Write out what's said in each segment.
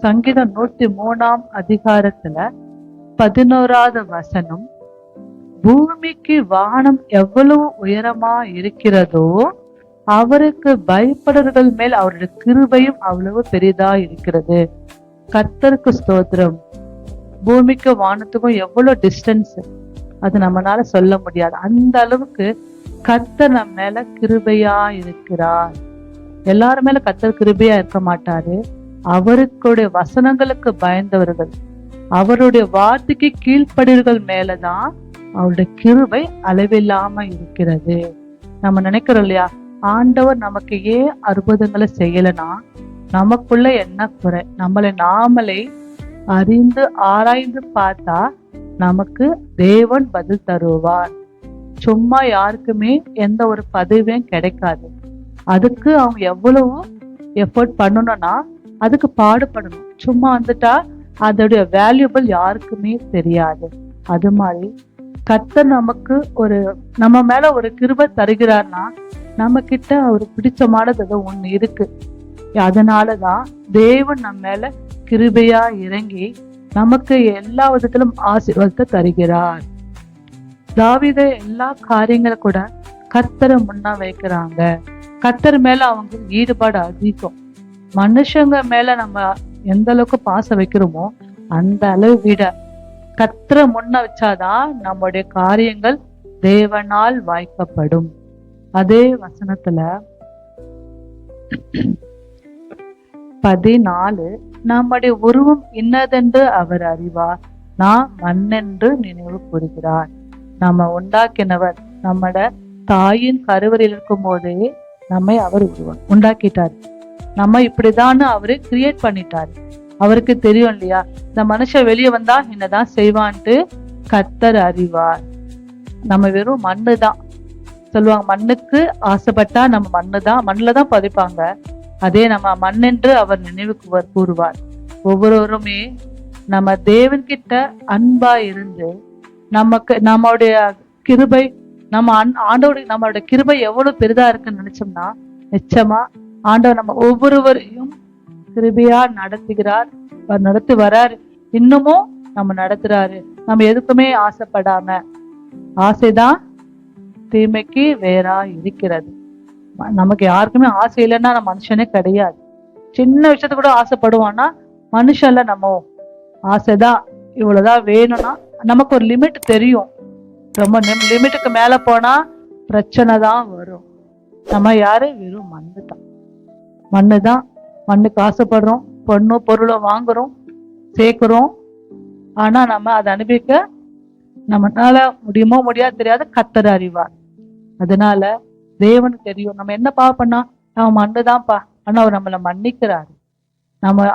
சங்கீதம் 103 அதிகாரத்துல 11வது வசனம், பூமிக்கு வானம் எவ்வளவு உயரமா இருக்கிறதோ அவருக்கு பயப்படுறவர்கள் மேல் அவருடைய கிருபையும் அவ்வளவு பெரிதா இருக்கிறது. கர்த்தருக்கு ஸ்தோத்திரம். பூமிக்கு வானத்துக்கும் எவ்வளவு டிஸ்டன்ஸ், அது நம்மளால சொல்ல முடியாது. அந்த அளவுக்கு கர்த்தர் நம்ம மேல கிருபையா இருக்கிறார். எல்லாரும் மேல கர்த்தர் கிருபையா இருக்க மாட்டாரு. அவருக்குடைய வசனங்களுக்கு பயந்தவர்கள், அவருடைய வார்த்தைக்கு கீழ்ப்படிவர்கள் மேலதான் அவருடைய கிருபை அளவில்லாம இருக்கிறது. நம்ம நினைக்கிறோம் இல்லையா, ஆண்டவர் நமக்கு ஏன் அற்புதங்களை செய்யலைன்னா நமக்குள்ள என்ன குறை, நம்மளை நாமளே அறிந்து ஆராய்ந்து பார்த்தா நமக்கு தேவன் பதில் தருவார். சும்மா யாருக்குமே எந்த ஒரு பதவியும் கிடைக்காது. அதுக்கு அவங்க எவ்வளவு எஃபர்ட் பண்ணணும்னா அதுக்கு பாடுபடணும். சும்மா வந்துட்டா அதோடைய வேல்யூபிள் யாருக்குமே தெரியாது. அது மாதிரி கர்த்தர் நமக்கு நம்ம மேல ஒரு கிருபை தருகிறார்னா நம்ம கிட்ட ஒரு பிடிச்சமானது ஏதோ ஒண்ணு இருக்கு. அதனாலதான் தேவன் நம்ம மேல கிருபையா இறங்கி நமக்கு எல்லா விதத்திலும் ஆசீர்வாதத்தை தருகிறார். தாவீது எல்லா காரியங்களும் கூட கர்த்தரை முன்னா வைக்கிறாங்க. கர்த்தர் மேல அவங்க ஈடுபாடு அதிகம். மனுஷங்க மேல நம்ம எந்த அளவுக்கு பாசம் வைக்கிறோமோ அந்த அளவு விட கர்த்தரை முன்ன வச்சாதான் நம்முடைய காரியங்கள் தேவனால் வாய்க்கப்படும். அதே வசனத்துல 14, நம்முடைய உருவம் இன்னதென்று அவர் அறிவார், நான் மண்ணென்று நினைவு கூறுகிறார். நம்ம உண்டாக்கினவர் நம்மட தாயின் கருவறையில் இருக்கும் போதே நம்மை அவர் உண்டாக்கிட்டார். நம்ம இப்படிதான் அவரு கிரியேட் பண்ணிட்டாரு. அவருக்கு தெரியும் இல்லையா, இந்த மனுஷன் வெளியே வந்தா என்னதான் செய்வான்ட்டு கர்த்தர் அறிவார். நம்ம வெறும் மண்ணு தான் சொல்லுவாங்க. மண்ணுக்கு ஆசைப்பட்டா நம்ம மண்ணுல தான் பதிப்பாங்க. அதே நம்ம மண்ணென்று அவர் நினைவு கூறுவார். ஒவ்வொருவருமே நம்ம தேவன்கிட்ட அன்பா இருந்து நம்மளுடைய கிருபை நம்மளுடைய கிருபை எவ்வளவு பெரிதா இருக்குன்னு நினைச்சோம்னா நிச்சயமா ஆண்டவர் நம்ம ஒவ்வொருவரையும் கிருபையா நடத்தி வராரு. இன்னமும் நம்ம நடத்துறாரு. நம்ம எதுக்குமே ஆசைப்படாம, ஆசைதான் தீமைக்கு வேறா இருக்கிறது. நமக்கு யாருக்குமே ஆசை இல்லைன்னா நம்ம மனுஷனே கிடையாது. சின்ன விஷயத்த கூட ஆசைப்படுவான்னா மனுஷன்ல நம்ம ஆசைதான் இவ்வளவுதான் வேணும்னா நமக்கு ஒரு லிமிட் தெரியும். ரொம்ப லிமிட்டுக்கு மேல போனா பிரச்சனை தான் வரும். நம்ம யாரு வெறும் மண்ணுதான். மண்ணுக்கு ஆசைப்படுறோம், பொண்ணும் பொருளும் வாங்குறோம், சேர்க்கிறோம். ஆனா நம்ம அதை அனுபவிக்க நம்மளால முடியுமோ முடியாது தெரியாத கர்த்தர் அறிவார். அதனால தேவனுக்கு தெரியும் நம்ம என்ன பாவம் பண்ணா நம்ம மண்ணுதான்ப்பா. ஆனா அவர் நம்மளை மன்னிக்கிறாரு.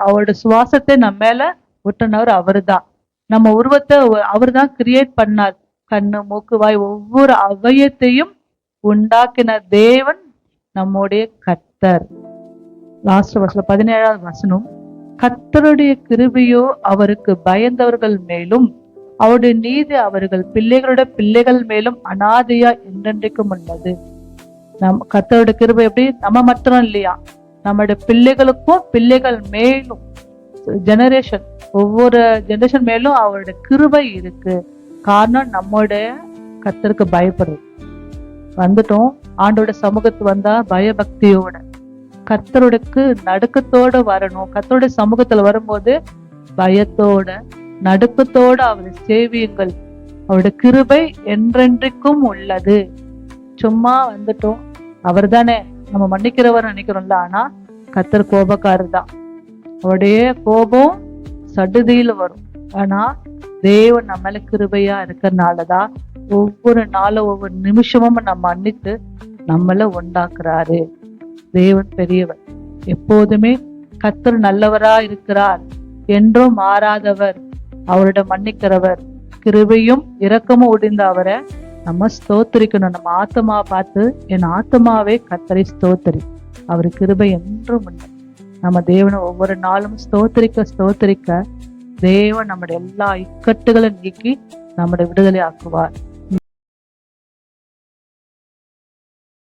அவரோட சுவாசத்தை நம்ம மேல விட்டுனவர் அவரு தான். நம்ம உருவத்தை அவர் தான் கிரியேட் பண்ணார். கண்ணு, மூக்கு, வாய் ஒவ்வொரு அவயத்தையும் உண்டாக்கின தேவன் நம்முடைய கர்த்தர். லாஸ்ட் வசனம் 17வது வசனம், கர்த்தருடைய கிருபையோ அவருக்கு பயந்தவர்கள் மேலும் அவருடைய நீதி அவர்கள் பிள்ளைகளுடைய பிள்ளைகள் மேலும் அனாதையா என்றென்றைக்கும் உள்ளது. கர்த்தருடைய கிருபை எப்படி நம்ம மாத்திரம் இல்லையா, நம்மளுடைய பிள்ளைகளுக்கும் பிள்ளைகள் மேலும் ஜெனரேஷன், ஒவ்வொரு ஜெனரேஷன் மேலும் அவருடைய கிருபை இருக்கு. காரணம் நம்முடைய கர்த்தருக்கு பயப்படுறது. வந்துட்டோம் ஆண்டோட சமூகத்து வந்தா பயபக்தியோட கர்த்தருடைய நடுக்கத்தோட வரணும். கர்த்தருடைய சமூகத்துல வரும்போது பயத்தோட நடுக்கத்தோட அவரை சேவியுங்கள். அவருடைய கிருபை என்றென்றைக்கும் உள்ளது. சும்மா வந்துட்டோம், அவர் தானே நம்ம மன்னிக்கிறவர் நினைக்கிறோம்ல. ஆனா கர்த்தர் கோபக்காரர் தான். அவருடைய கோபம் சடுதியில வரும். ஆனா தேவன் நம்மள கிருபையா இருக்கிறதுனாலதான் ஒவ்வொரு நாளும் ஒவ்வொரு நிமிஷமும் நம்ம மன்னித்து நம்மள உண்டாக்குறாரு. தேவன் பெரியவர். எப்போதுமே கர்த்தர் நல்லவரா இருக்கிறார். என்றும் மாறாதவர். அவரோட மன்னிக்கிறவர். கிருபையும் இரக்கமும் உடைந்த அவரை நம்ம ஸ்தோத்திரிக்கணும். நம்ம ஆத்மா பார்த்து என் ஆத்மாவே கர்த்தரை ஸ்தோத்திரி, அவர் கிருபை என்றும் உண்டு. நம்ம தேவனை ஒவ்வொரு நாளும் ஸ்தோத்திரிக்க தேவன் நம்முடைய எல்லா இக்கட்டுகளை நீக்கி நம்முடைய விடுதலை ஆக்குவார்.